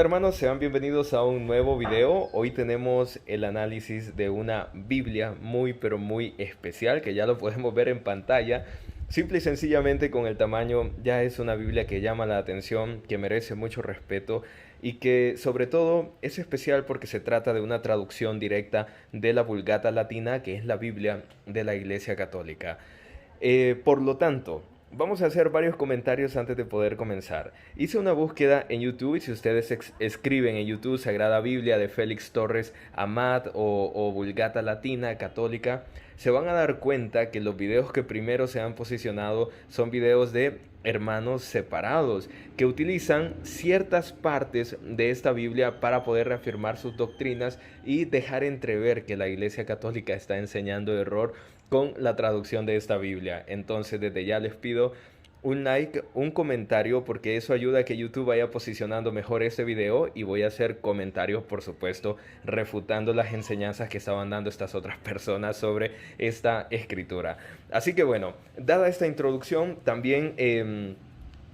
Hola hermanos, sean bienvenidos a un nuevo video. Hoy tenemos el análisis de una Biblia muy pero muy especial que ya lo podemos ver en pantalla. Simple y sencillamente con el tamaño ya es una Biblia que llama la atención, que merece mucho respeto y que sobre todo es especial porque se trata de una traducción directa de la Vulgata Latina, que es la Biblia de la Iglesia Católica. Por lo tanto, vamos a hacer varios comentarios antes de poder comenzar. Hice una búsqueda en YouTube y si ustedes escriben en YouTube Sagrada Biblia de Félix Torres Amat o Vulgata Latina Católica, se van a dar cuenta que los videos que primero se han posicionado son videos de hermanos separados que utilizan ciertas partes de esta Biblia para poder reafirmar sus doctrinas y dejar entrever que la Iglesia Católica está enseñando error con la traducción de esta Biblia. Entonces desde ya les pido un like, un comentario, porque eso ayuda a que YouTube vaya posicionando mejor este video, y voy a hacer comentarios, por supuesto, refutando las enseñanzas que estaban dando estas otras personas sobre esta escritura. Así que bueno, dada esta introducción, también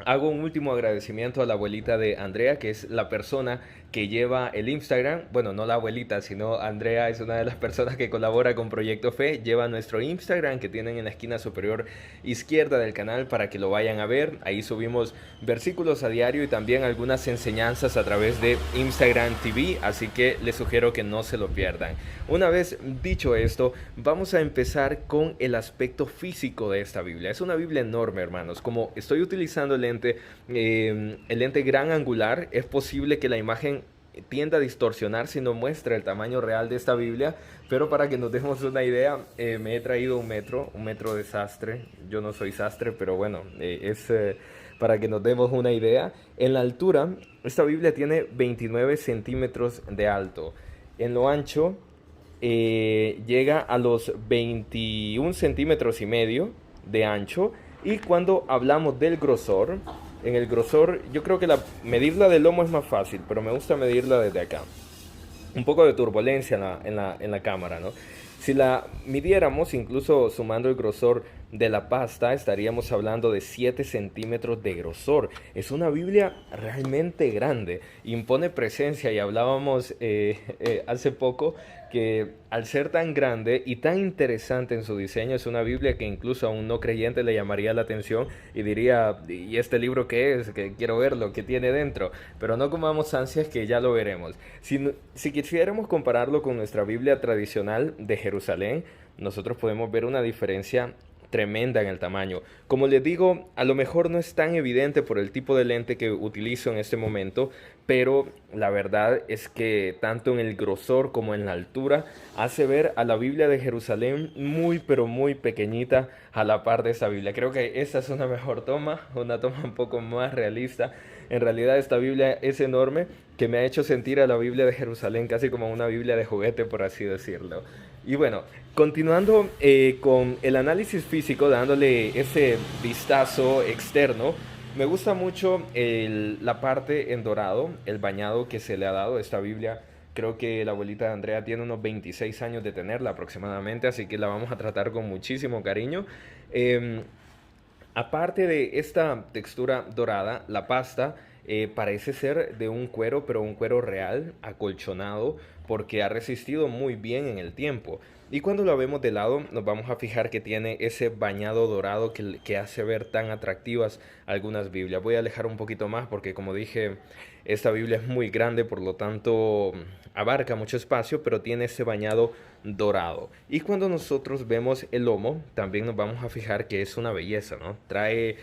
hago un último agradecimiento a la abuelita de Andrea, que es la persona que lleva el Instagram. Bueno, no la abuelita, sino Andrea es una de las personas que colabora con Proyecto Fe. Lleva nuestro Instagram que tienen en la esquina superior izquierda del canal para que lo vayan a ver. Ahí subimos versículos a diario y también algunas enseñanzas a través de Instagram TV, así que les sugiero que no se lo pierdan. Una vez dicho esto, vamos a empezar con el aspecto físico de esta Biblia. Es una Biblia enorme, hermanos. Como estoy utilizando el lente gran angular, es posible que la imagen tiende a distorsionar si no muestra el tamaño real de esta Biblia, pero para que nos demos una idea, me he traído un metro de sastre. Yo no soy sastre, pero bueno, para que nos demos una idea. En la altura, esta Biblia tiene 29 centímetros de alto. En lo ancho, llega a los 21 centímetros y medio de ancho. Y cuando hablamos del grosor, en el grosor, yo creo que medirla del lomo es más fácil, pero me gusta medirla desde acá. Un poco de turbulencia en la cámara, ¿no? Si la midiéramos, incluso sumando el grosor de la pasta, estaríamos hablando de 7 centímetros de grosor. Es una Biblia realmente grande, impone presencia, y hablábamos hace poco que al ser tan grande y tan interesante en su diseño, es una Biblia que incluso a un no creyente le llamaría la atención y diría: ¿y este libro qué es? Que quiero verlo, ¿qué tiene dentro? Pero no comamos ansias, que ya lo veremos. Si quisiéramos compararlo con nuestra Biblia tradicional de Jerusalén, nosotros podemos ver una diferencia tremenda en el tamaño. Como les digo, a lo mejor no es tan evidente por el tipo de lente que utilizo en este momento, pero la verdad es que tanto en el grosor como en la altura hace ver a la Biblia de Jerusalén muy pero muy pequeñita a la par de esta Biblia. Creo que esta es una mejor toma, una toma un poco más realista. En realidad esta Biblia es enorme, que me ha hecho sentir a la Biblia de Jerusalén casi como una Biblia de juguete, por así decirlo. Y bueno, continuando con el análisis físico, dándole ese vistazo externo, me gusta mucho la parte en dorado, el bañado que se le ha dado a esta Biblia. Creo que la abuelita de Andrea tiene unos 26 años de tenerla aproximadamente, así que la vamos a tratar con muchísimo cariño. Eh, Aparte de esta textura dorada, la pasta parece ser de un cuero, pero un cuero real, acolchonado, porque ha resistido muy bien en el tiempo. Y cuando la vemos de lado, nos vamos a fijar que tiene ese bañado dorado que hace ver tan atractivas algunas Biblias. Voy a alejar un poquito más porque, como dije, esta Biblia es muy grande, por lo tanto abarca mucho espacio, pero tiene ese bañado dorado. Y cuando nosotros vemos el lomo, también nos vamos a fijar que es una belleza, ¿no? Trae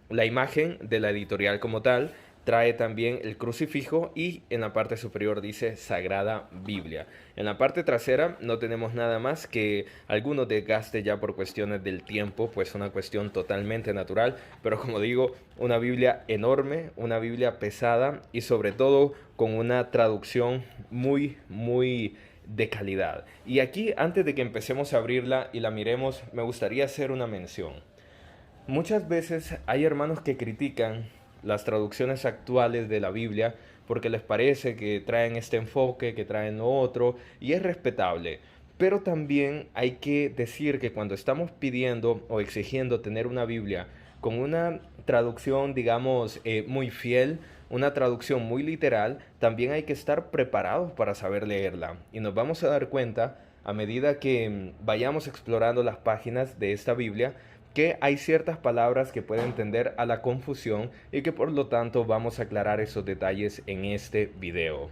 la imagen de la editorial como tal, trae también el crucifijo, y en la parte superior dice Sagrada Biblia. En la parte trasera no tenemos nada más que algunos desgastes ya por cuestiones del tiempo, pues una cuestión totalmente natural, pero como digo, una Biblia enorme, una Biblia pesada y sobre todo con una traducción muy, muy de calidad. Y aquí, antes de que empecemos a abrirla y la miremos, me gustaría hacer una mención. Muchas veces hay hermanos que critican las traducciones actuales de la Biblia porque les parece que traen este enfoque, que traen otro, y es respetable. Pero también hay que decir que cuando estamos pidiendo o exigiendo tener una Biblia con una traducción, digamos, muy fiel, una traducción muy literal, también hay que estar preparados para saber leerla. Y nos vamos a dar cuenta a medida que vayamos explorando las páginas de esta Biblia, que hay ciertas palabras que pueden tender a la confusión y que por lo tanto vamos a aclarar esos detalles en este video.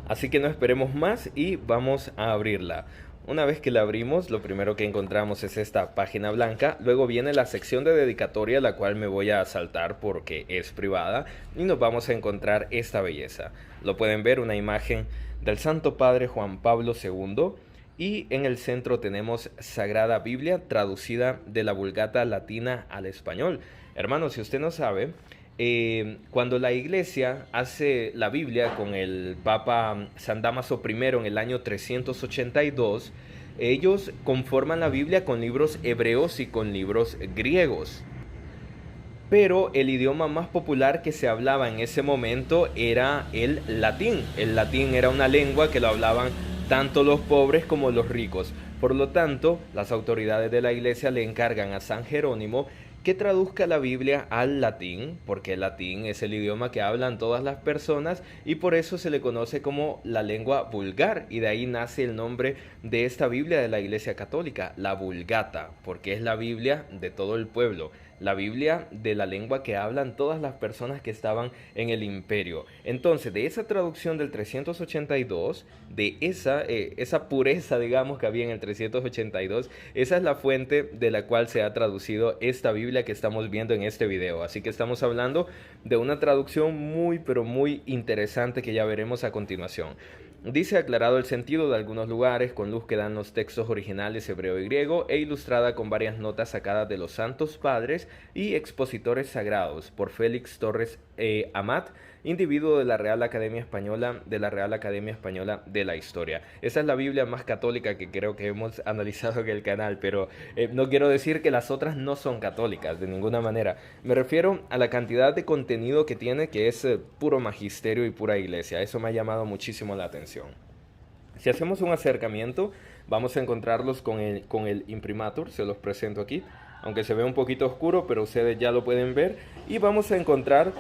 Así que no esperemos más y vamos a abrirla. Una vez que la abrimos, lo primero que encontramos es esta página blanca. Luego viene la sección de dedicatoria, la cual me voy a saltar porque es privada. Y nos vamos a encontrar esta belleza. Lo pueden ver, una imagen del Santo Padre Juan Pablo II. Y en el centro tenemos Sagrada Biblia, traducida de la Vulgata latina al español. Hermanos, si usted no sabe, cuando la iglesia hace la Biblia con el Papa San Dámaso I en el año 382, ellos conforman la Biblia con libros hebreos y con libros griegos. Pero el idioma más popular que se hablaba en ese momento era el latín. El latín era una lengua que lo hablaban tanto los pobres como los ricos. Por lo tanto, las autoridades de la iglesia le encargan a San Jerónimo que traduzca la Biblia al latín, porque el latín es el idioma que hablan todas las personas y por eso se le conoce como la lengua vulgar, y de ahí nace el nombre de esta Biblia de la Iglesia Católica, la Vulgata, porque es la Biblia de todo el pueblo, la Biblia de la lengua que hablan todas las personas que estaban en el imperio. Entonces, de esa traducción del 382, de esa pureza, digamos, que había en el 382, esa es la fuente de la cual se ha traducido esta Biblia que estamos viendo en este video. Así que estamos hablando de una traducción muy, pero muy interesante que ya veremos a continuación. Dice: aclarado el sentido de algunos lugares con luz que dan los textos originales hebreo y griego, e ilustrada con varias notas sacadas de los santos padres y expositores sagrados, por Félix Torres Amat, individuo de la Real Academia Española, de la Historia. Esa es la Biblia más católica que creo que hemos analizado en el canal, pero no quiero decir que las otras no son católicas, de ninguna manera. Me refiero a la cantidad de contenido que tiene, que es puro magisterio y pura iglesia. Eso me ha llamado muchísimo la atención. Si hacemos un acercamiento, vamos a encontrarlos con el imprimatur, se los presento aquí, aunque se ve un poquito oscuro, pero ustedes ya lo pueden ver, y vamos a encontrar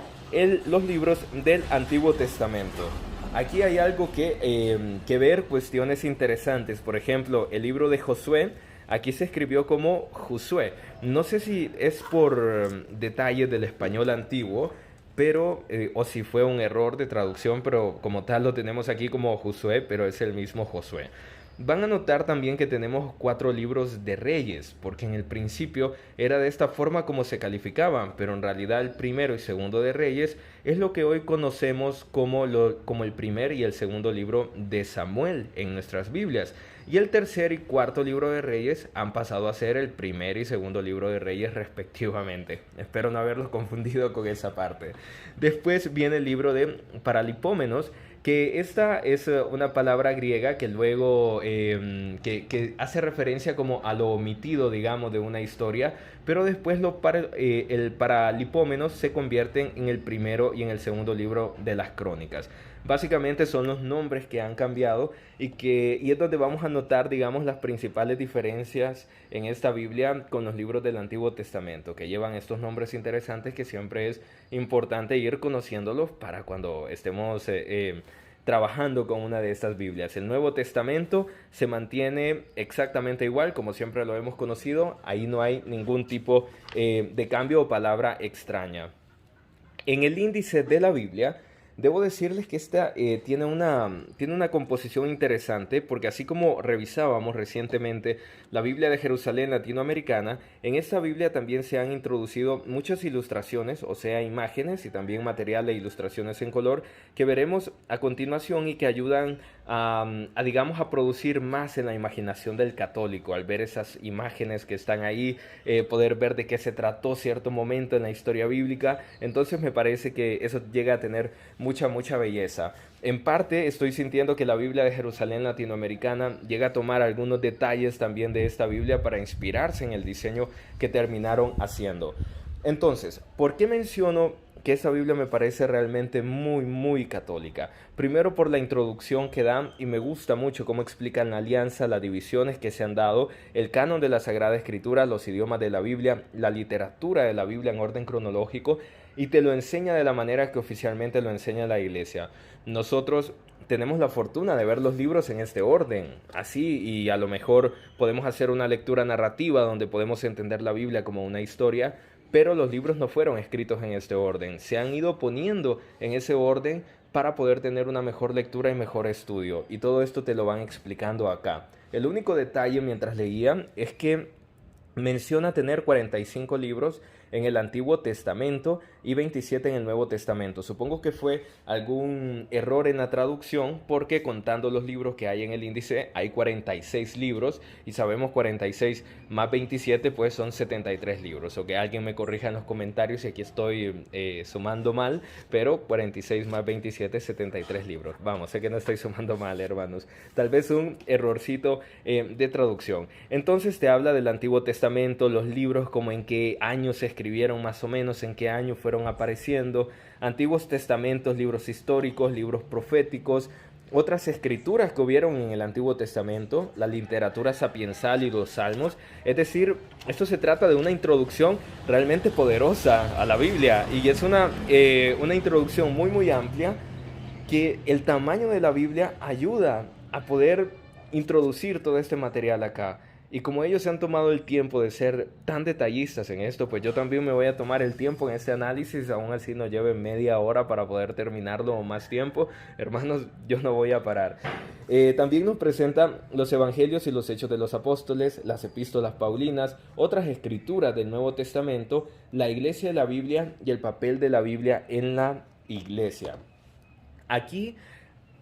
los libros del Antiguo Testamento. Aquí hay algo que ver, cuestiones interesantes. Por ejemplo, el libro de Josué, aquí se escribió como Josué. No sé si es por detalles del español antiguo, pero o si fue un error de traducción, pero como tal lo tenemos aquí como Josué, pero es el mismo Josué. Van a notar también que tenemos 4 libros de reyes, porque en el principio era de esta forma como se calificaban, pero en realidad el primero y segundo de reyes es lo que hoy conocemos como el primer y el segundo libro de Samuel en nuestras Biblias. Y el tercer y cuarto libro de Reyes han pasado a ser el primer y segundo libro de Reyes respectivamente. Espero no haberlos confundido con esa parte. Después viene el libro de Paralipómenos, que esta es una palabra griega que luego que hace referencia como a lo omitido, digamos, de una historia, pero después el Paralipómenos se convierten en el primero y en el segundo libro de las Crónicas. Básicamente son los nombres que han cambiado y es donde vamos a notar, digamos, las principales diferencias en esta Biblia con los libros del Antiguo Testamento, que llevan estos nombres interesantes que siempre es importante ir conociéndolos para cuando estemos trabajando con una de estas Biblias. El Nuevo Testamento se mantiene exactamente igual como siempre lo hemos conocido. Ahí no hay ningún tipo de cambio o palabra extraña. En el índice de la Biblia, debo decirles que esta tiene una composición interesante, porque así como revisábamos recientemente la Biblia de Jerusalén latinoamericana, en esta Biblia también se han introducido muchas ilustraciones, o sea, imágenes y también material de ilustraciones en color que veremos a continuación y que ayudan digamos, a producir más en la imaginación del católico al ver esas imágenes que están ahí, poder ver de qué se trató cierto momento en la historia bíblica. Entonces me parece que eso llega a tener mucha belleza. En parte estoy sintiendo que la Biblia de Jerusalén latinoamericana llega a tomar algunos detalles también de esta Biblia para inspirarse en el diseño que terminaron haciendo. Entonces, ¿por qué menciono que esta Biblia me parece realmente muy católica? Primero por la introducción que dan, y me gusta mucho cómo explican la alianza, las divisiones que se han dado, el canon de la Sagrada Escritura, los idiomas de la Biblia, la literatura de la Biblia en orden cronológico, y te lo enseña de la manera que oficialmente lo enseña la iglesia. Nosotros tenemos la fortuna de ver los libros en este orden, así, y a lo mejor podemos hacer una lectura narrativa donde podemos entender la Biblia como una historia, pero los libros no fueron escritos en este orden, se han ido poniendo en ese orden para poder tener una mejor lectura y mejor estudio, y todo esto te lo van explicando acá. El único detalle mientras leía es que menciona tener 45 libros en el Antiguo Testamento y 27 en el Nuevo Testamento. Supongo que fue algún error en la traducción, porque contando los libros que hay en el índice hay 46 libros y sabemos 46 más 27 pues son 73 libros. O que alguien me corrija en los comentarios si aquí estoy sumando mal, pero 46 más 27 73 libros. Vamos, sé que no estoy sumando mal, hermanos. Tal vez un errorcito de traducción. Entonces te habla del Antiguo Testamento, los libros, como en qué años se escribieron más o menos, en qué año fueron apareciendo, Antiguos Testamentos, libros históricos, libros proféticos, otras escrituras que hubieron en el Antiguo Testamento, la literatura sapiensal y los salmos. Es decir, esto se trata de una introducción realmente poderosa a la Biblia, y es una introducción muy amplia, que el tamaño de la Biblia ayuda a poder introducir todo este material acá. Y como ellos se han tomado el tiempo de ser tan detallistas en esto, pues yo también me voy a tomar el tiempo en este análisis, aún así nos lleve media hora para poder terminarlo o más tiempo. Hermanos, yo no voy a parar. También nos presenta los evangelios y los hechos de los apóstoles, las epístolas paulinas, otras escrituras del Nuevo Testamento, la iglesia de la Biblia y el papel de la Biblia en la iglesia. Aquí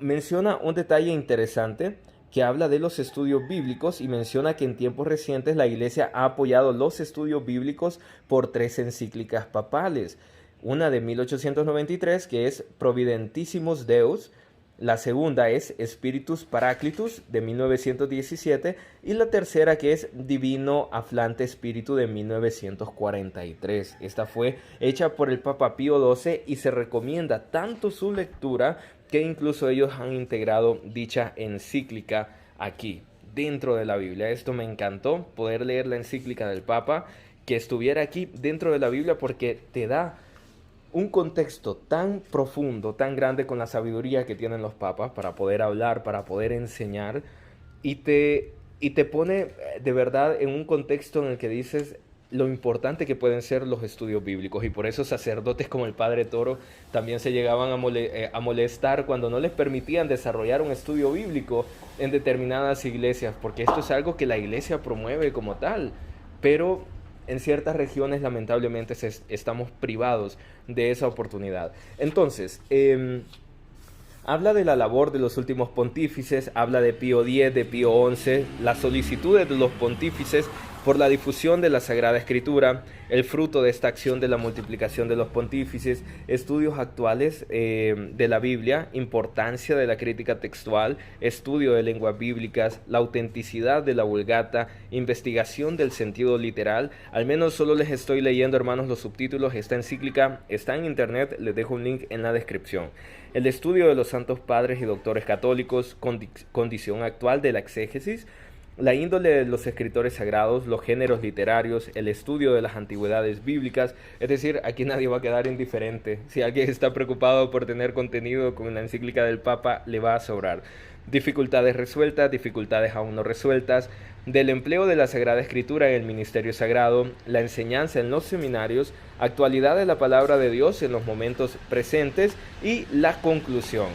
menciona un detalle interesante que habla de los estudios bíblicos, y menciona que en tiempos recientes la iglesia ha apoyado los estudios bíblicos por 3 encíclicas papales. Una de 1893, que es Providentissimus Deus; la segunda es Spiritus Paraclitus, de 1917, y la tercera, que es Divino Aflante Spiritu, de 1943. Esta fue hecha por el Papa Pío XII y se recomienda tanto su lectura que incluso ellos han integrado dicha encíclica aquí, dentro de la Biblia. Esto me encantó, poder leer la encíclica del Papa, que estuviera aquí dentro de la Biblia, porque te da un contexto tan profundo, tan grande, con la sabiduría que tienen los papas para poder hablar, para poder enseñar, y te pone de verdad en un contexto en el que dices lo importante que pueden ser los estudios bíblicos. Y por eso sacerdotes como el Padre Toro también se llegaban a molestar cuando no les permitían desarrollar un estudio bíblico en determinadas iglesias, porque esto es algo que la iglesia promueve como tal, pero en ciertas regiones lamentablemente estamos privados de esa oportunidad. Entonces, habla de la labor de los últimos pontífices, habla de Pío X, de Pío XI, las solicitudes de los pontífices por la difusión de la Sagrada Escritura, el fruto de esta acción de la multiplicación de los pontífices, estudios actuales de la Biblia, importancia de la crítica textual, estudio de lenguas bíblicas, la autenticidad de la Vulgata, investigación del sentido literal. Al menos solo les estoy leyendo, hermanos, los subtítulos. Esta encíclica está en internet, les dejo un link en la descripción. El estudio de los santos padres y doctores católicos, condición actual de la exégesis, la índole de los escritores sagrados, los géneros literarios, el estudio de las antigüedades bíblicas. Es decir, aquí nadie va a quedar indiferente. Si alguien está preocupado por tener contenido con la encíclica del Papa, le va a sobrar. Dificultades resueltas, dificultades aún no resueltas, del empleo de la Sagrada Escritura en el ministerio sagrado, la enseñanza en los seminarios, actualidad de la palabra de Dios en los momentos presentes y la conclusión.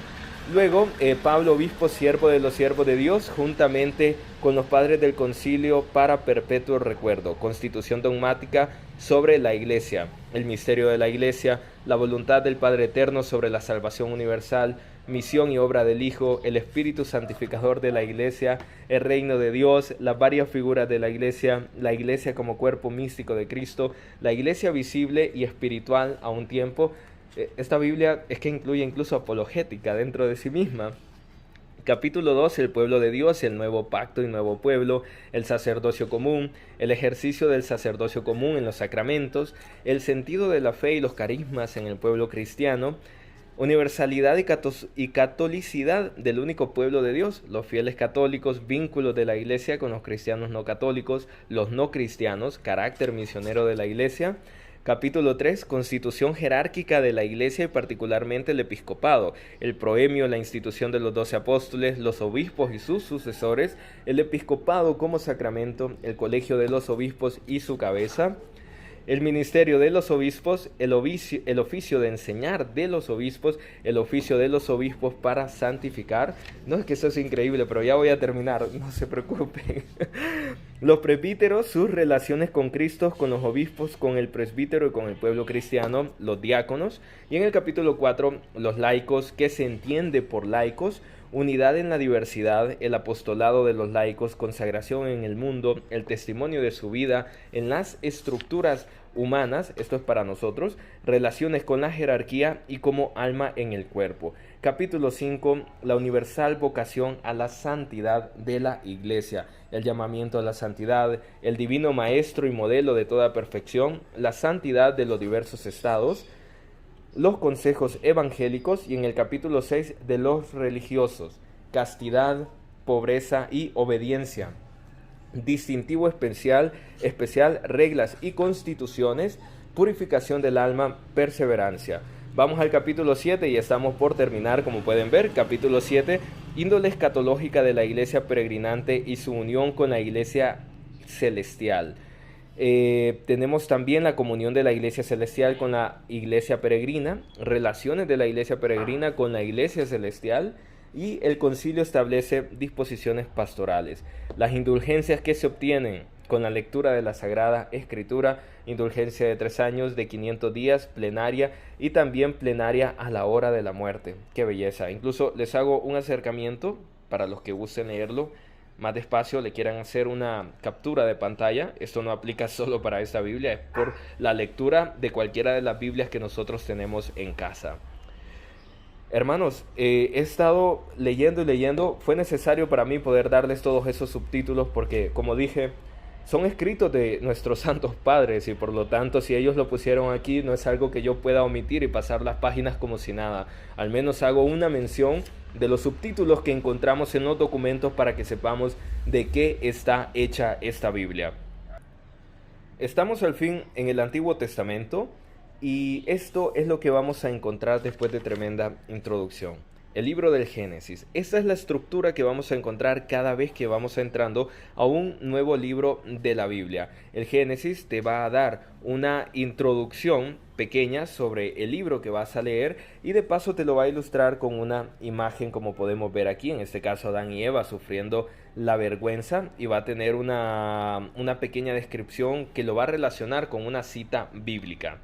Luego, Pablo, obispo, siervo de los siervos de Dios, juntamente con los padres del concilio para perpetuo recuerdo, constitución dogmática sobre la Iglesia, el misterio de la Iglesia, la voluntad del Padre Eterno sobre la salvación universal, misión y obra del Hijo, el Espíritu santificador de la Iglesia, el reino de Dios, las varias figuras de la Iglesia como cuerpo místico de Cristo, la Iglesia visible y espiritual a un tiempo. Esta Biblia es que incluye incluso apologética dentro de sí misma. Capítulo 2, el pueblo de Dios, el nuevo pacto y nuevo pueblo, el sacerdocio común, el ejercicio del sacerdocio común en los sacramentos, el sentido de la fe y los carismas en el pueblo cristiano, universalidad y catolicidad del único pueblo de Dios, los fieles católicos, vínculos de la Iglesia con los cristianos no católicos, los no cristianos, carácter misionero de la Iglesia. Capítulo 3, constitución jerárquica de la Iglesia y particularmente el episcopado, el proemio, la institución de los 12 apóstoles, los obispos y sus sucesores, el episcopado como sacramento, el colegio de los obispos y su cabeza, el ministerio de los obispos, el oficio de enseñar de los obispos, el oficio de los obispos para santificar. No, es que eso es increíble, pero ya voy a terminar, no se preocupen. Los presbíteros, sus relaciones con Cristo, con los obispos, con el presbítero y con el pueblo cristiano, los diáconos. Y en el capítulo 4, los laicos, ¿qué se entiende por laicos? Unidad en la diversidad, el apostolado de los laicos, consagración en el mundo, el testimonio de su vida en las estructuras humanas, esto es para nosotros, relaciones con la jerarquía y como alma en el cuerpo. Capítulo 5, la universal vocación a la santidad de la Iglesia, el llamamiento a la santidad, el divino maestro y modelo de toda perfección, la santidad de los diversos estados, los consejos evangélicos y en el capítulo 6 de los religiosos, castidad, pobreza y obediencia, distintivo especial, reglas y constituciones, purificación del alma, perseverancia. Vamos al capítulo 7 y estamos por terminar, como pueden ver. Capítulo 7, índole escatológica de la iglesia peregrinante y su unión con la iglesia celestial. Tenemos también la comunión de la iglesia celestial con la iglesia peregrina, relaciones de la iglesia peregrina con la iglesia celestial, y el concilio establece disposiciones pastorales. Las indulgencias que se obtienen con la lectura de la Sagrada Escritura, indulgencia de 3 años, de 500 días, plenaria y también plenaria a la hora de la muerte. ¡Qué belleza! Incluso les hago un acercamiento para los que gusten leerlo más despacio, le quieran hacer una captura de pantalla. Esto no aplica solo para esta Biblia, es por la lectura de cualquiera de las Biblias que nosotros tenemos en casa. Hermanos, he estado leyendo y leyendo. Fue necesario para mí poder darles todos esos subtítulos porque, como dije, son escritos de nuestros santos padres y por lo tanto si ellos lo pusieron aquí no es algo que yo pueda omitir y pasar las páginas como si nada. Al menos hago una mención de los subtítulos que encontramos en los documentos para que sepamos de qué está hecha esta Biblia. Estamos al fin en el Antiguo Testamento y esto es lo que vamos a encontrar después de tremenda introducción. El libro del Génesis. Esta es la estructura que vamos a encontrar cada vez que vamos entrando a un nuevo libro de la Biblia. El Génesis te va a dar una introducción pequeña sobre el libro que vas a leer y de paso te lo va a ilustrar con una imagen como podemos ver aquí, en este caso Adán y Eva sufriendo la vergüenza, y va a tener una pequeña descripción que lo va a relacionar con una cita bíblica.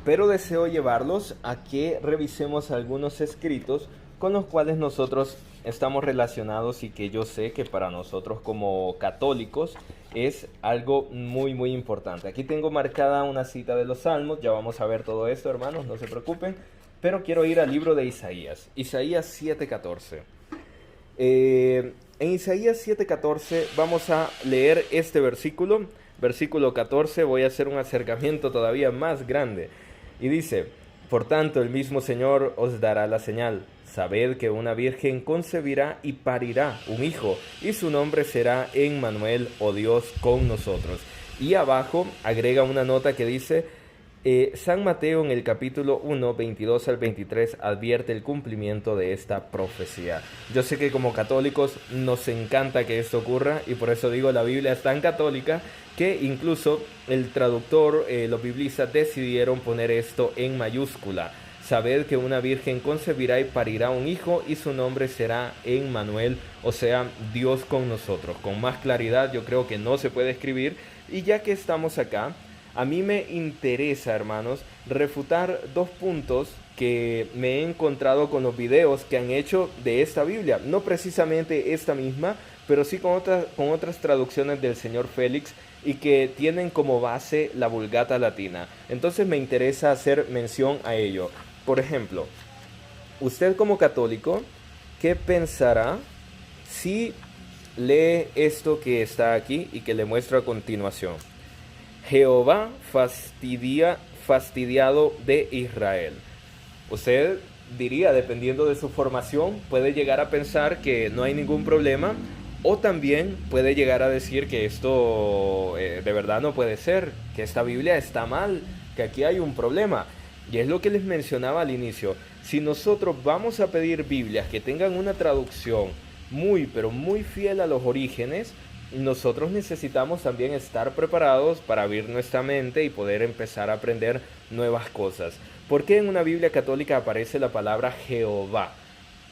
Pero deseo llevarlos a que revisemos algunos escritos con los cuales nosotros estamos relacionados y que yo sé que para nosotros como católicos es algo muy muy importante. Aquí tengo marcada una cita de los Salmos, ya vamos a ver todo esto, hermanos, no se preocupen, pero quiero ir al libro de Isaías, Isaías 7:14. En Isaías 7:14 vamos a leer este versículo, versículo 14, voy a hacer un acercamiento todavía más grande. Y dice: por tanto el mismo Señor os dará la señal. Sabed que una virgen concebirá y parirá un hijo, y su nombre será Emmanuel, o Dios con nosotros. Y abajo agrega una nota que dice: San Mateo en el capítulo 1, 22 al 23 advierte el cumplimiento de esta profecía. Yo sé que como católicos nos encanta que esto ocurra y por eso digo, la Biblia es tan católica que incluso el traductor, los biblistas decidieron poner esto en mayúscula. Sabed que una virgen concebirá y parirá un hijo y su nombre será Emmanuel, o sea, Dios con nosotros. Con más claridad yo creo que no se puede escribir. Y ya que estamos acá, a mí me interesa, hermanos, refutar 2 puntos que me he encontrado con los videos que han hecho de esta Biblia. No precisamente esta misma, pero sí con otras traducciones del señor Félix y que tienen como base la Vulgata Latina. Entonces me interesa hacer mención a ello. Por ejemplo, usted como católico, ¿qué pensará si lee esto que está aquí y que le muestro a continuación? Jehová fastidiado de Israel. Usted diría, dependiendo de su formación, puede llegar a pensar que no hay ningún problema O también puede llegar a decir que esto de verdad no puede ser, que esta Biblia está mal, que aquí hay un problema. Y es lo que les mencionaba al inicio. Si nosotros vamos a pedir Biblias que tengan una traducción muy, pero muy fiel a los orígenes, nosotros necesitamos también estar preparados para abrir nuestra mente y poder empezar a aprender nuevas cosas. ¿Por qué en una Biblia católica aparece la palabra Jehová?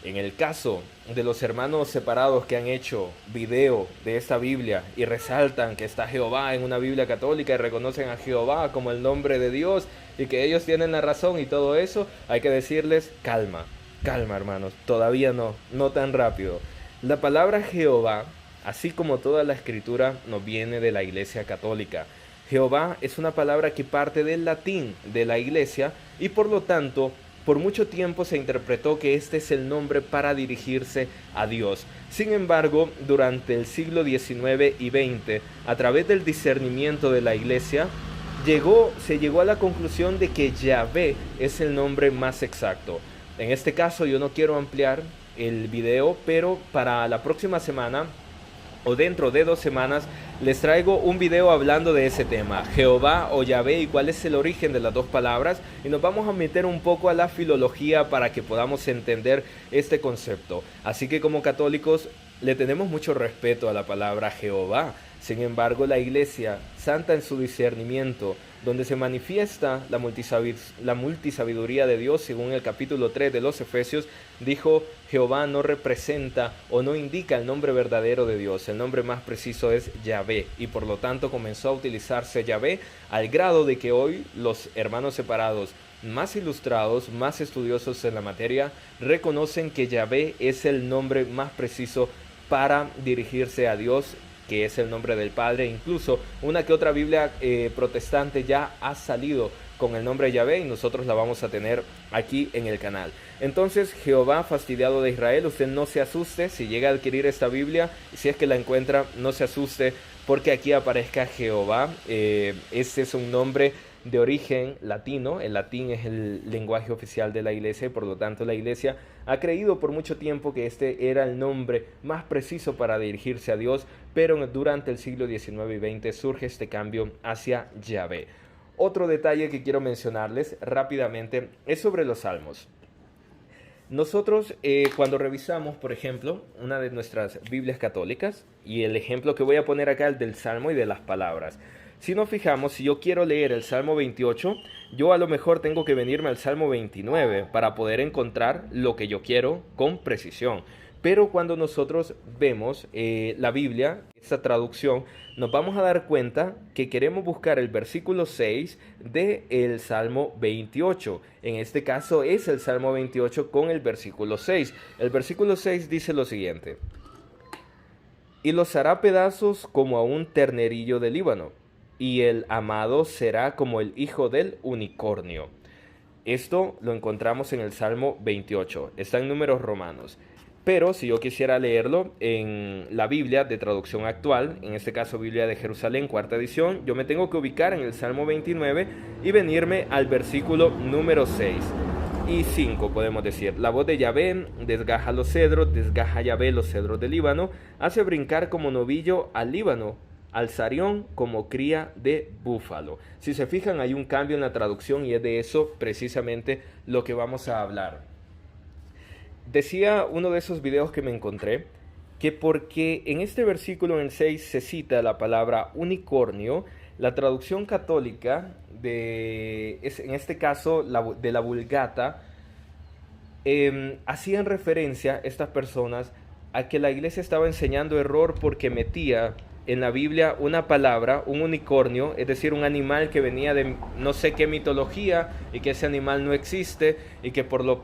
En el caso de los hermanos separados que han hecho video de esta Biblia y resaltan que está Jehová en una Biblia católica y reconocen a Jehová como el nombre de Dios y que ellos tienen la razón y todo eso, hay que decirles calma, calma hermanos, todavía no tan rápido. La palabra Jehová, así como toda la escritura, nos viene de la Iglesia Católica. Jehová es una palabra que parte del latín de la Iglesia y por lo tanto por mucho tiempo se interpretó que este es el nombre para dirigirse a Dios. Sin embargo, durante el siglo XIX y XX, a través del discernimiento de la Iglesia, se llegó a la conclusión de que Yahvé es el nombre más exacto. En este caso yo no quiero ampliar el video, pero para la próxima semana o dentro de 2 semanas les traigo un video hablando de ese tema, Jehová o Yahvé, y cuál es el origen de las dos palabras, y nos vamos a meter un poco a la filología para que podamos entender este concepto. Así que como católicos le tenemos mucho respeto a la palabra Jehová. Sin embargo, la Iglesia Santa en su discernimiento, donde se manifiesta la multisabiduría de Dios, según el capítulo 3 de los Efesios, dijo: Jehová no representa o no indica el nombre verdadero de Dios. El nombre más preciso es Yahvé, y por lo tanto comenzó a utilizarse Yahvé al grado de que hoy los hermanos separados más ilustrados, más estudiosos en la materia, reconocen que Yahvé es el nombre más preciso para dirigirse a Dios, que es el nombre del Padre. Incluso una que otra Biblia protestante ya ha salido con el nombre de Yahvé y nosotros la vamos a tener aquí en el canal. Entonces, Jehová fastidiado de Israel, usted no se asuste si llega a adquirir esta Biblia, si es que la encuentra, no se asuste porque aquí aparezca Jehová. Este es un nombre de origen latino. El latín es el lenguaje oficial de la Iglesia y por lo tanto la Iglesia ha creído por mucho tiempo que este era el nombre más preciso para dirigirse a Dios, pero durante el siglo XIX y XX surge este cambio hacia Yahvé. Otro detalle que quiero mencionarles rápidamente es sobre los salmos. Nosotros cuando revisamos, por ejemplo, una de nuestras Biblias católicas, y el ejemplo que voy a poner acá es del Salmo y de las palabras. Si nos fijamos, si yo quiero leer el Salmo 28, yo a lo mejor tengo que venirme al Salmo 29 para poder encontrar lo que yo quiero con precisión. Pero cuando nosotros vemos la Biblia, esta traducción, nos vamos a dar cuenta que queremos buscar el versículo 6 del Salmo 28. En este caso es el Salmo 28 con el versículo 6. El versículo 6 dice lo siguiente: y los hará pedazos como a un ternerillo del Líbano, y el amado será como el hijo del unicornio. Esto lo encontramos en el Salmo 28, está en Números Romanos. Pero si yo quisiera leerlo en la Biblia de traducción actual, en este caso Biblia de Jerusalén, cuarta edición, yo me tengo que ubicar en el Salmo 29 y venirme al versículo número 6 y 5, podemos decir. La voz de Yahvé desgaja los cedros, desgaja Yahvé los cedros del Líbano, hace brincar como novillo al Líbano, al Sarión como cría de búfalo. Si se fijan, hay un cambio en la traducción y es de eso precisamente lo que vamos a hablar. Decía uno de esos videos que me encontré que porque en este versículo en el 6 se cita la palabra unicornio, la traducción católica en este caso de la Vulgata, hacían referencia estas personas a que la iglesia estaba enseñando error porque metía en la Biblia una palabra, un unicornio, es decir, un animal que venía de no sé qué mitología y que ese animal no existe y que por lo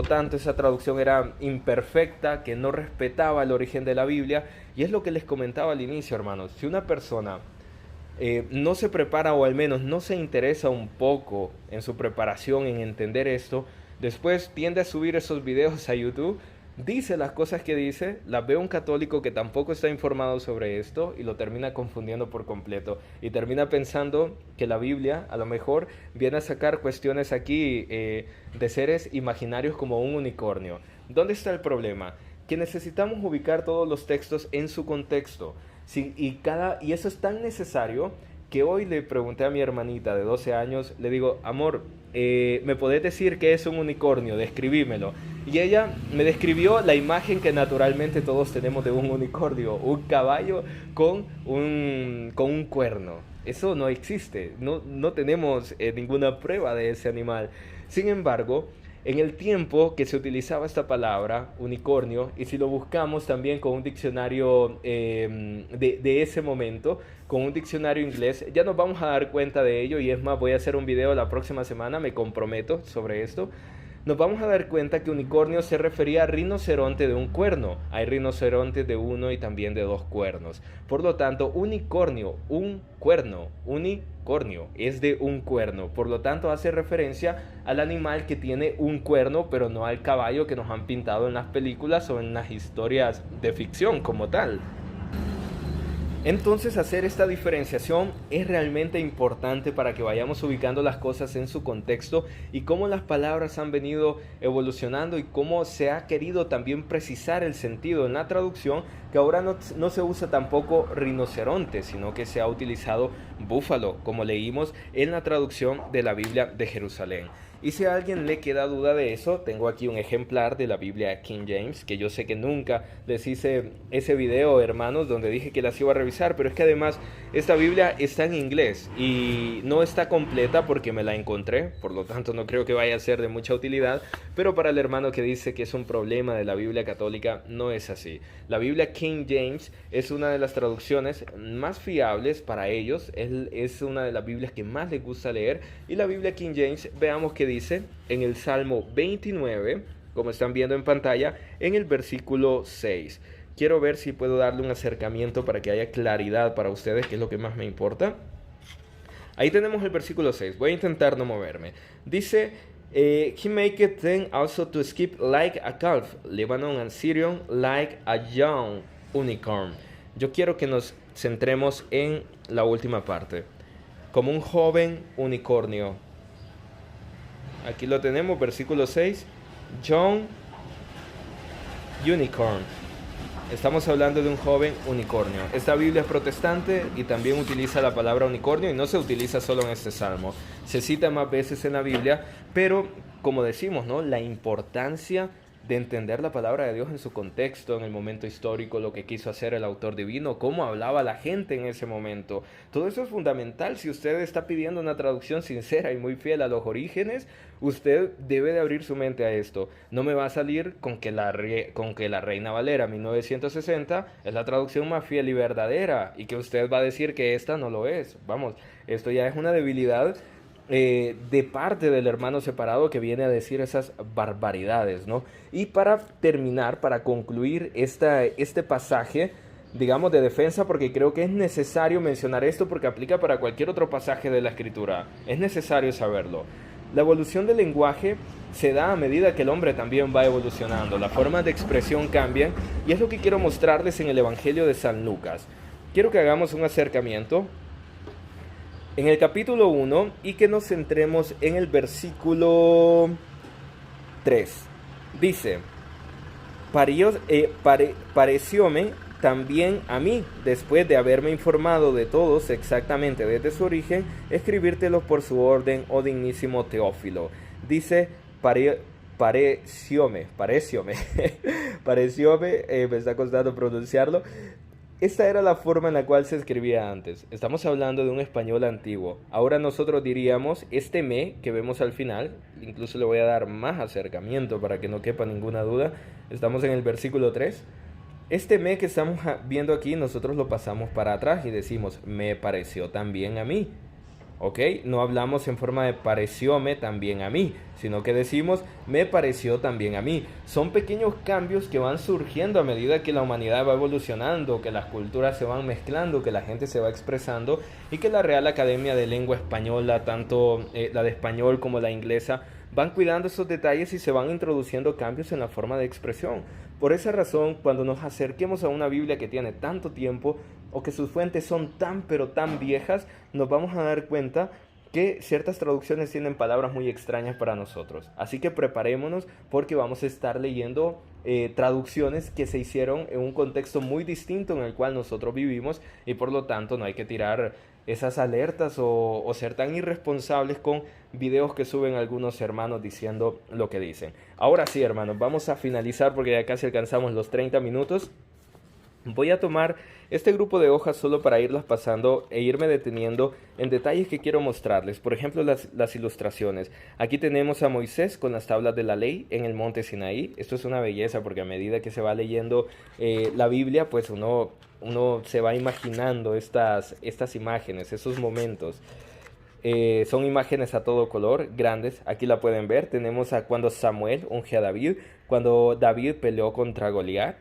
tanto esa traducción era imperfecta, que no respetaba el origen de la Biblia. Y es lo que les comentaba al inicio, hermanos. Si una persona no se prepara o al menos no se interesa un poco en su preparación, en entender esto, después tiende a subir esos videos a YouTube, dice las cosas que dice, las ve un católico que tampoco está informado sobre esto y lo termina confundiendo por completo y termina pensando que la Biblia a lo mejor viene a sacar cuestiones aquí de seres imaginarios como un unicornio. ¿Dónde está el problema? que necesitamos ubicar todos los textos en su contexto. Sí, y eso es tan necesario que hoy le pregunté a mi hermanita de 12 años, le digo, amor, ¿me podés decir qué es un unicornio? Describímelo. Y ella me describió la imagen que naturalmente todos tenemos de un unicornio, un caballo con un cuerno. Eso no existe, no tenemos ninguna prueba de ese animal. Sin embargo, en el tiempo que se utilizaba esta palabra, unicornio, y si lo buscamos también con un diccionario de ese momento, con un diccionario inglés, ya nos vamos a dar cuenta de ello, y es más, voy a hacer un video la próxima semana, me comprometo sobre esto. Nos vamos a dar cuenta que unicornio se refería a rinoceronte de un cuerno. Hay rinocerontes de uno y también de dos cuernos. Por lo tanto, unicornio, un cuerno, unicornio, es de un cuerno. Por lo tanto, hace referencia al animal que tiene un cuerno, pero no al caballo que nos han pintado en las películas o en las historias de ficción como tal. Entonces, hacer esta diferenciación es realmente importante para que vayamos ubicando las cosas en su contexto y cómo las palabras han venido evolucionando y cómo se ha querido también precisar el sentido en la traducción, que ahora no se usa tampoco rinoceronte, sino que se ha utilizado búfalo, como leímos en la traducción de la Biblia de Jerusalén. Y si a alguien le queda duda de eso, tengo aquí un ejemplar de la Biblia King James, que yo sé que nunca les hice ese video, hermanos, donde dije que las iba a revisar, pero es que además esta Biblia está en inglés y no está completa porque me la encontré, por lo tanto no creo que vaya a ser de mucha utilidad, pero para el hermano que dice que es un problema de la Biblia católica, no es así. La Biblia King James es una de las traducciones más fiables para ellos, es una de las Biblias que más les gusta leer, y la Biblia King James, veamos que dice en el Salmo 29, como están viendo en pantalla, en el versículo 6. Quiero ver si puedo darle un acercamiento para que haya claridad para ustedes, que es lo que más me importa. Ahí tenemos el versículo 6. Voy a intentar no moverme. Dice, He maketh them also to skip like a calf, Lebanon and Sirion like a young unicorn. Yo quiero que nos centremos en la última parte. Como un joven unicornio. Aquí lo tenemos, versículo 6. Young unicorn. Estamos hablando de un joven unicornio. Esta Biblia es protestante y también utiliza la palabra unicornio, y no se utiliza solo en este salmo. Se cita más veces en la Biblia, pero como decimos, ¿no? La importancia de entender la palabra de Dios en su contexto, en el momento histórico, lo que quiso hacer el autor divino, cómo hablaba la gente en ese momento. Todo eso es fundamental. Si usted está pidiendo una traducción sincera y muy fiel a los orígenes, usted debe de abrir su mente a esto. No me va a salir con que la Reina Valera 1960 es la traducción más fiel y verdadera, y que usted va a decir que esta no lo es. Vamos, esto ya es una debilidad de parte del hermano separado que viene a decir esas barbaridades, ¿no? Y para terminar, para concluir este pasaje, digamos, de defensa, porque creo que es necesario mencionar esto porque aplica para cualquier otro pasaje de la Escritura, es necesario saberlo. La evolución del lenguaje se da a medida que el hombre también va evolucionando, las formas de expresión cambian, y es lo que quiero mostrarles en el Evangelio de San Lucas. Quiero que hagamos un acercamiento en el capítulo 1 y que nos centremos en el versículo 3. Dice, parecióme también a mí, después de haberme informado de todos exactamente desde su origen, escribírtelo por su orden, oh dignísimo Teófilo. Dice, parecióme, me está costando pronunciarlo. Esta era la forma en la cual se escribía antes. Estamos hablando de un español antiguo. Ahora nosotros diríamos este me que vemos al final. Incluso le voy a dar más acercamiento para que no quepa ninguna duda. Estamos en el versículo 3. Este me que estamos viendo aquí, nosotros lo pasamos para atrás y decimos, me pareció también a mí. ¿Ok? No hablamos en forma de parecióme también a mí, sino que decimos me pareció también a mí. Son pequeños cambios que van surgiendo a medida que la humanidad va evolucionando, que las culturas se van mezclando, que la gente se va expresando, y que la Real Academia de Lengua Española, tanto la de español como la inglesa, van cuidando esos detalles y se van introduciendo cambios en la forma de expresión. Por esa razón, cuando nos acerquemos a una Biblia que tiene tanto tiempo o que sus fuentes son tan pero tan viejas, nos vamos a dar cuenta que ciertas traducciones tienen palabras muy extrañas para nosotros. Así que preparémonos porque vamos a estar leyendo traducciones que se hicieron en un contexto muy distinto en el cual nosotros vivimos, y por lo tanto no hay que tirar esas alertas o ser tan irresponsables con videos que suben algunos hermanos diciendo lo que dicen. Ahora sí, hermanos, vamos a finalizar porque ya casi alcanzamos los 30 minutos. Voy a tomar este grupo de hojas solo para irlas pasando e irme deteniendo en detalles que quiero mostrarles. Por ejemplo, las ilustraciones. Aquí tenemos a Moisés con las tablas de la ley en el monte Sinaí. Esto es una belleza porque a medida que se va leyendo la Biblia, pues uno se va imaginando estas imágenes, esos momentos. Son imágenes a todo color, grandes. Aquí la pueden ver. Tenemos a cuando Samuel unge a David, cuando David peleó contra Goliat.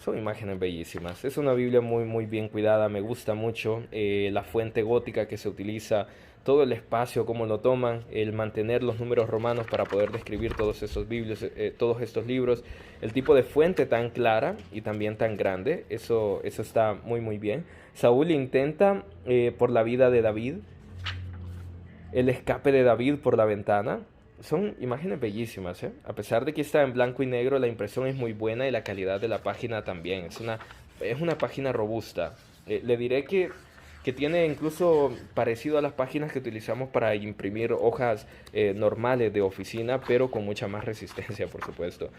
Son imágenes bellísimas. Es una Biblia muy muy bien cuidada, me gusta mucho. La fuente gótica que se utiliza, todo el espacio, cómo lo toman, el mantener los números romanos para poder describir todos todos estos libros, el tipo de fuente tan clara y también tan grande, eso está muy muy bien. Saúl intenta por la vida de David, el escape de David por la ventana. Son imágenes bellísimas, ¿eh? A pesar de que está en blanco y negro, la impresión es muy buena y la calidad de la página también. Es una página robusta. Le diré que tiene incluso parecido a las páginas que utilizamos para imprimir hojas normales de oficina, pero con mucha más resistencia, por supuesto.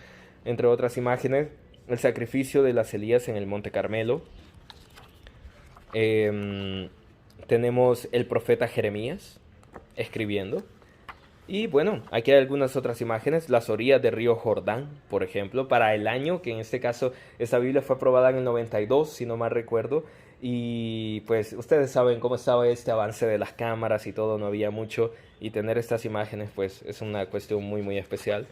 Entre otras imágenes, el sacrificio de las Elías en el Monte Carmelo. Tenemos el profeta Jeremías escribiendo. Y bueno, aquí hay algunas otras imágenes, las orillas del río Jordán, por ejemplo, para el año, que en este caso esta Biblia fue aprobada en el 92, si no mal recuerdo, y pues ustedes saben cómo estaba este avance de las cámaras y todo, no había mucho, y tener estas imágenes pues es una cuestión muy muy especial.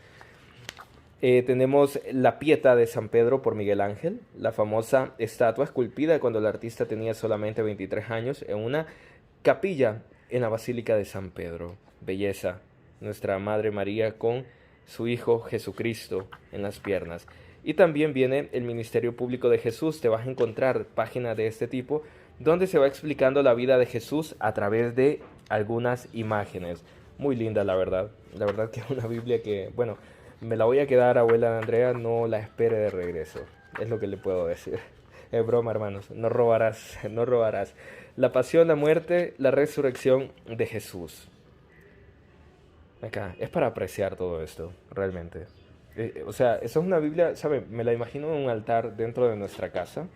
Tenemos la Pietà de San Pedro por Miguel Ángel, la famosa estatua esculpida cuando el artista tenía solamente 23 años en una capilla en la Basílica de San Pedro. Belleza. Nuestra Madre María con su Hijo Jesucristo en las piernas. Y también viene el Ministerio Público de Jesús. Te vas a encontrar páginas de este tipo donde se va explicando la vida de Jesús a través de algunas imágenes. Muy linda, la verdad. La verdad que es una Biblia que, bueno, me la voy a quedar, abuela Andrea, no la espere de regreso. Es lo que le puedo decir. Es broma, hermanos. No robarás, no robarás. La pasión, la muerte, la resurrección de Jesús. Acá, es para apreciar todo esto, realmente. O sea, eso es una Biblia, ¿sabe? Me la imagino en un altar dentro de nuestra casa,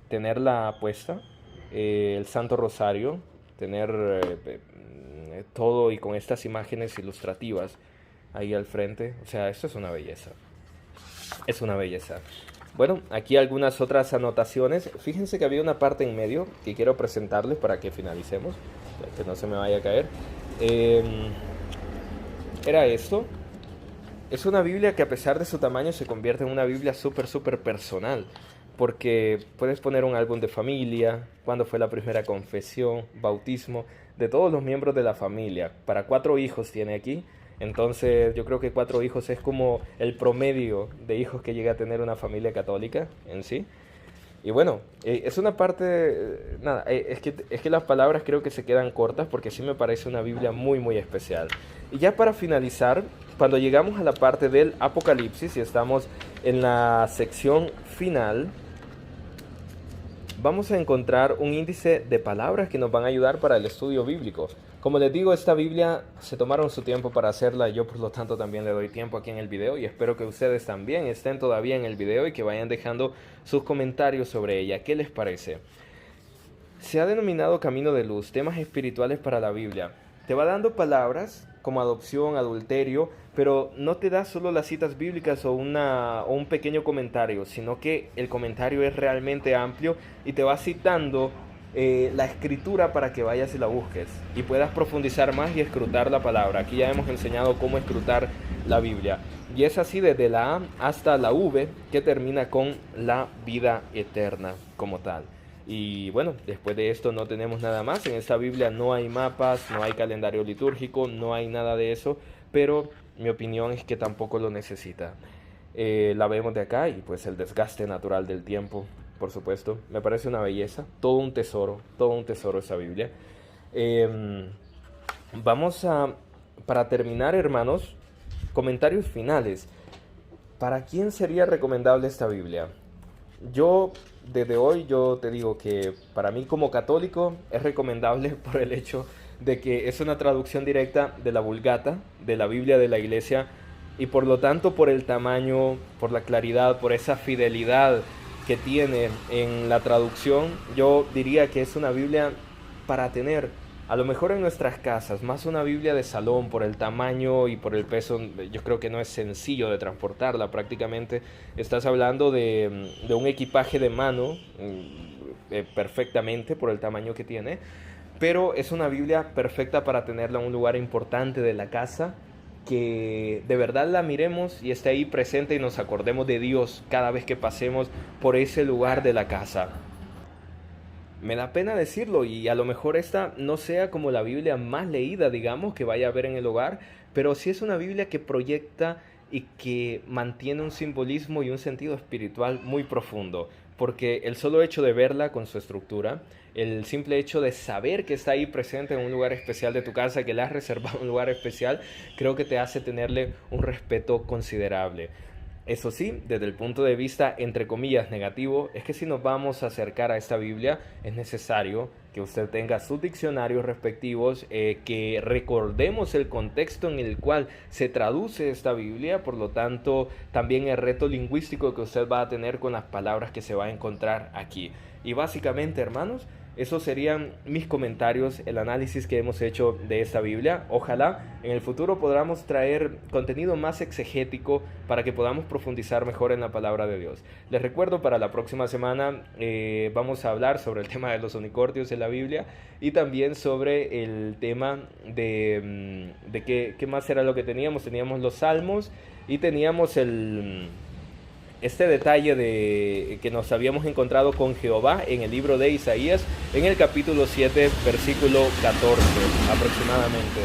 tenerla puesta, el Santo Rosario, tener todo y con estas imágenes ilustrativas ahí al frente. O sea, esto es una belleza. Es una belleza. Bueno, aquí algunas otras anotaciones. Fíjense que había una parte en medio que quiero presentarles para que finalicemos, que no se me vaya a caer. Era esto. Es una Biblia que a pesar de su tamaño se convierte en una Biblia súper personal. Porque puedes poner un álbum de familia, cuándo fue la primera confesión, bautismo, de todos los miembros de la familia. Para 4 hijos tiene aquí. Entonces yo creo que 4 hijos es como el promedio de hijos que llega a tener una familia católica en sí. Y bueno, es una parte, nada, es que las palabras creo que se quedan cortas porque sí me parece una Biblia muy especial. Y ya para finalizar, cuando llegamos a la parte del Apocalipsis y estamos en la sección final, vamos a encontrar un índice de palabras que nos van a ayudar para el estudio bíblico. Como les digo, esta Biblia se tomaron su tiempo para hacerla, yo por lo tanto también le doy tiempo aquí en el video y espero que ustedes también estén todavía en el video y que vayan dejando sus comentarios sobre ella. ¿Qué les parece? Se ha denominado Camino de Luz, temas espirituales para la Biblia. Te va dando palabras como adopción, adulterio, pero no te da solo las citas bíblicas o un pequeño comentario, sino que el comentario es realmente amplio y te va citando la escritura para que vayas y la busques y puedas profundizar más y escrutar la palabra. Aquí ya hemos enseñado cómo escrutar la Biblia. Y es así desde la A hasta la V, que termina con la vida eterna como tal. Y bueno, después de esto no tenemos nada más. En esta Biblia no hay mapas, no hay calendario litúrgico, no hay nada de eso, pero mi opinión es que tampoco lo necesita. La vemos de acá y pues el desgaste natural del tiempo, por supuesto. Me parece una belleza, todo un tesoro esa Biblia. Vamos a, para terminar, hermanos, comentarios finales. ¿Para quién sería recomendable esta Biblia? Yo, desde hoy, yo te digo que para mí como católico es recomendable por el hecho de que es una traducción directa de la Vulgata, de la Biblia de la Iglesia, y por lo tanto por el tamaño, por la claridad, por esa fidelidad que tiene en la traducción, yo diría que es una Biblia para tener a lo mejor en nuestras casas, más una Biblia de salón por el tamaño y por el peso. Yo creo que no es sencillo de transportarla. Prácticamente estás hablando de un equipaje de mano perfectamente por el tamaño que tiene. Pero es una Biblia perfecta para tenerla en un lugar importante de la casa, que de verdad la miremos y esté ahí presente y nos acordemos de Dios cada vez que pasemos por ese lugar de la casa. Me da pena decirlo y a lo mejor esta no sea como la Biblia más leída, digamos, que vaya a haber en el hogar, pero sí es una Biblia que proyecta y que mantiene un simbolismo y un sentido espiritual muy profundo, porque el solo hecho de verla con su estructura, el simple hecho de saber que está ahí presente en un lugar especial de tu casa, que le has reservado un lugar especial, creo que te hace tenerle un respeto considerable. Eso sí, desde el punto de vista, entre comillas, negativo, es que si nos vamos a acercar a esta Biblia, es necesario que usted tenga sus diccionarios respectivos, que recordemos el contexto en el cual se traduce esta Biblia, por lo tanto, también el reto lingüístico que usted va a tener con las palabras que se va a encontrar aquí. Y básicamente, hermanos, esos serían mis comentarios, el análisis que hemos hecho de esta Biblia. Ojalá en el futuro podamos traer contenido más exegético para que podamos profundizar mejor en la palabra de Dios. Les recuerdo, para la próxima semana vamos a hablar sobre el tema de los unicornios en la Biblia y también sobre el tema de qué más era lo que teníamos. Teníamos los salmos y teníamos este detalle de que nos habíamos encontrado con Jehová en el libro de Isaías, en el capítulo 7, versículo 14 aproximadamente.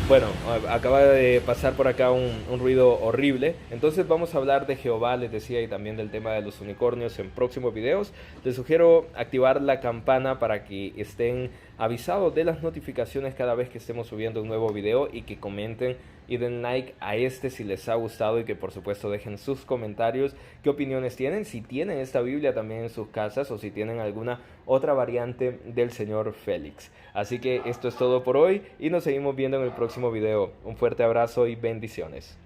Bueno, acaba de pasar por acá un ruido horrible. Entonces vamos a hablar de Jehová, les decía, y también del tema de los unicornios en próximos videos. Les sugiero activar la campana para que estén avisados de las notificaciones cada vez que estemos subiendo un nuevo video, y que comenten y den like a este si les ha gustado, y que por supuesto dejen sus comentarios, qué opiniones tienen, si tienen esta Biblia también en sus casas o si tienen alguna otra variante del señor Félix. Así que esto es todo por hoy y nos seguimos viendo en el próximo video. Un fuerte abrazo y bendiciones.